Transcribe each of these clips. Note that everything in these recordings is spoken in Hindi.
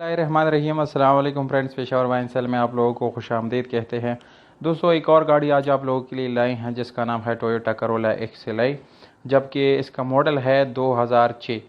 रहमान रहीम। अस्सलाम वालेकुम फ्रेंड्स, पेशावर वाइन सेल में आप लोगों को खुशामदीद कहते हैं। दोस्तों, एक और गाड़ी आज आप लोगों के लिए लाई हैं जिसका नाम है टोयोटा करोला एक्सएलआई, जबकि इसका मॉडल है 2006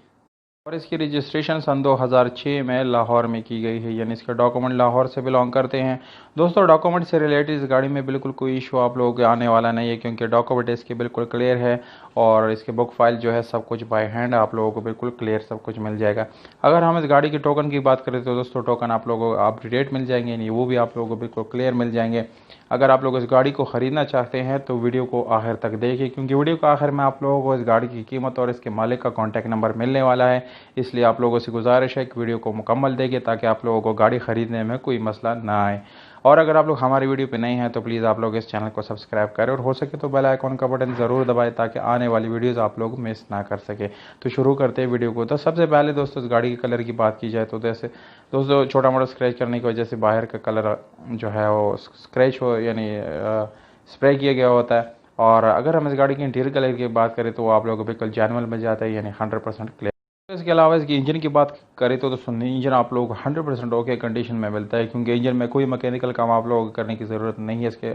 और इसकी रजिस्ट्रेशन सन 2006 में लाहौर में की गई है, यानी इसके डॉक्यूमेंट लाहौर से बिलोंग करते हैं। दोस्तों, डॉक्यूमेंट से रिलेटेड इस गाड़ी में बिल्कुल कोई इशू आप लोगों के आने वाला नहीं है, क्योंकि डॉक्यूमेंट इसके बिल्कुल क्लियर है और इसके बुक फाइल जो है सब कुछ बाय हैंड आप लोगों को बिल्कुल क्लियर सब कुछ मिल जाएगा। अगर हम इस गाड़ी की टोकन की बात करें तो दोस्तों, टोकन आप लोगों को अप टू डेट मिल जाएंगे, यानी वो भी आप लोगों को बिल्कुल क्लियर मिल जाएंगे। अगर आप लोग इस गाड़ी को ख़रीदना चाहते हैं तो वीडियो को आखिर तक देखिए, क्योंकि वीडियो के आखिर में आप लोगों को इस गाड़ी की कीमत और इसके मालिक का कॉन्टैक्ट नंबर मिलने वाला है। इसलिए आप लोगों से गुजारिश है कि वीडियो को मुकम्मल देखिए ताकि आप लोगों को गाड़ी ख़रीदने में कोई मसला ना आए। और अगर आप लोग हमारी वीडियो पे नहीं हैं तो प्लीज़ आप लोग इस चैनल को सब्सक्राइब करें और हो सके तो बेल आइकॉन का बटन ज़रूर दबाएं ताकि आने वाली वीडियोज़ आप लोग मिस ना कर सके। तो शुरू करते हैं वीडियो को। तो सबसे पहले दोस्तों, इस गाड़ी के कलर की बात की जाए तो जैसे दोस्तों, छोटा मोटा स्क्रैच करने की वजह से बाहर का कलर जो है वो स्क्रैच हो, यानी स्प्रे किया गया होता है। और अगर हम इस गाड़ी के इंटीरियर कलर की बात करें तो वो आप लोगों को बिल्कुल जेन्युइन मिल जाता है, यानी 100% क्लियर। इसके अलावा इसकी इंजन की बात करें तो दोस्तों, इंजन आप लोगों को 100% ओके कंडीशन में मिलता है, क्योंकि इंजन में कोई मैकेनिकल काम आप लोगों को करने की ज़रूरत नहीं है। इसके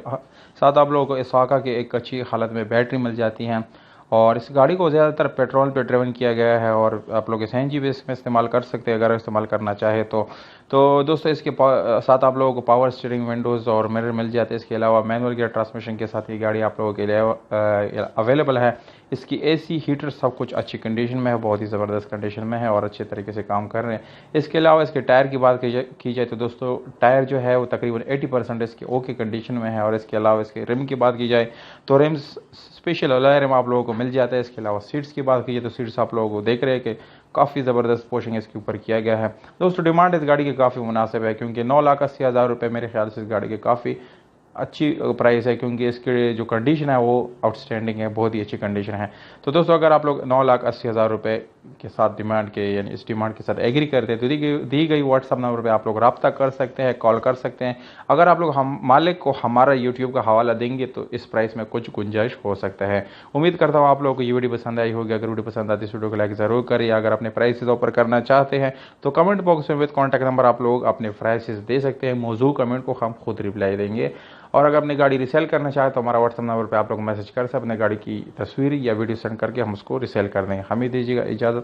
साथ आप लोगों को इसाका की एक अच्छी हालत में बैटरी मिल जाती है और इस गाड़ी को ज़्यादातर पेट्रोल पे ड्रिवन किया गया है और आप लोग सीएनजी भी इसमें इस्तेमाल कर सकते हैं अगर इस्तेमाल करना चाहे तो दोस्तों, इसके साथ आप लोगों को पावर स्टीयरिंग, विंडोज़ और मिरर मिल जाते हैं। इसके अलावा मैनुअल गियर ट्रांसमिशन के साथ ये गाड़ी आप लोगों के लिए अवेलेबल है। इसकी एसी, हीटर सब कुछ अच्छी कंडीशन में है, बहुत ही ज़बरदस्त कंडीशन में है और अच्छे तरीके से काम कर रहे हैं। इसके अलावा इसके टायर की बात की जाए तो दोस्तों, टायर जो है वो तकरीबन 80% इसके ओके कंडीशन में है। और इसके अलावा इसके रिम की बात की जाए तो रिम्स स्पेशल अलॉय रिम आप लोगों को मिल जाता है। इसके अलावा सीट्स की बात की जाए तो सीट्स आप लोगों को देख रहे हैं कि काफ़ी ज़बरदस्त पोशिंग इसके ऊपर किया गया है। दोस्तों, डिमांड इस गाड़ी की काफ़ी मुनासिब है, क्योंकि 9,80,000 रुपये मेरे ख्याल से इस गाड़ी के काफ़ी अच्छी प्राइस है, क्योंकि इसके जो कंडीशन है वो आउटस्टैंडिंग है, बहुत ही अच्छी कंडीशन है। तो दोस्तों, अगर आप लोग 9,80,000 रुपये के साथ डिमांड के, यानी इस डिमांड के साथ एग्री करते हैं तो दी गई व्हाट्सअप नंबर पे आप लोग रब्ता कर सकते हैं, कॉल कर सकते हैं। अगर आप लोग हम मालिक को हमारा यूट्यूब का हवाला देंगे तो इस प्राइस में कुछ गुंजाइश हो सकता है। उम्मीद करता हूँ आप लोगों को ये वीडियो पसंद आई होगी। अगर वीडियो पसंद आती है इस वीडियो को लाइक ज़रूर करिए। अगर अपने प्राइसेस ऊपर करना चाहते हैं तो कमेंट बॉक्स में विद कॉन्टैक्ट नंबर आप लोग अपने प्राइसेस दे सकते हैं। मौजूद कमेंट को हम खुद रिप्लाई देंगे। और अगर अपनी गाड़ी रिसेल करना चाहे तो हमारा व्हाट्सअप नंबर पे आप लोग मैसेज कर सकते हैं, अपने गाड़ी की तस्वीर या वीडियो सेंड करके हम उसको रिसेल कर देंगे। हमें दीजिएगा इजाज़त।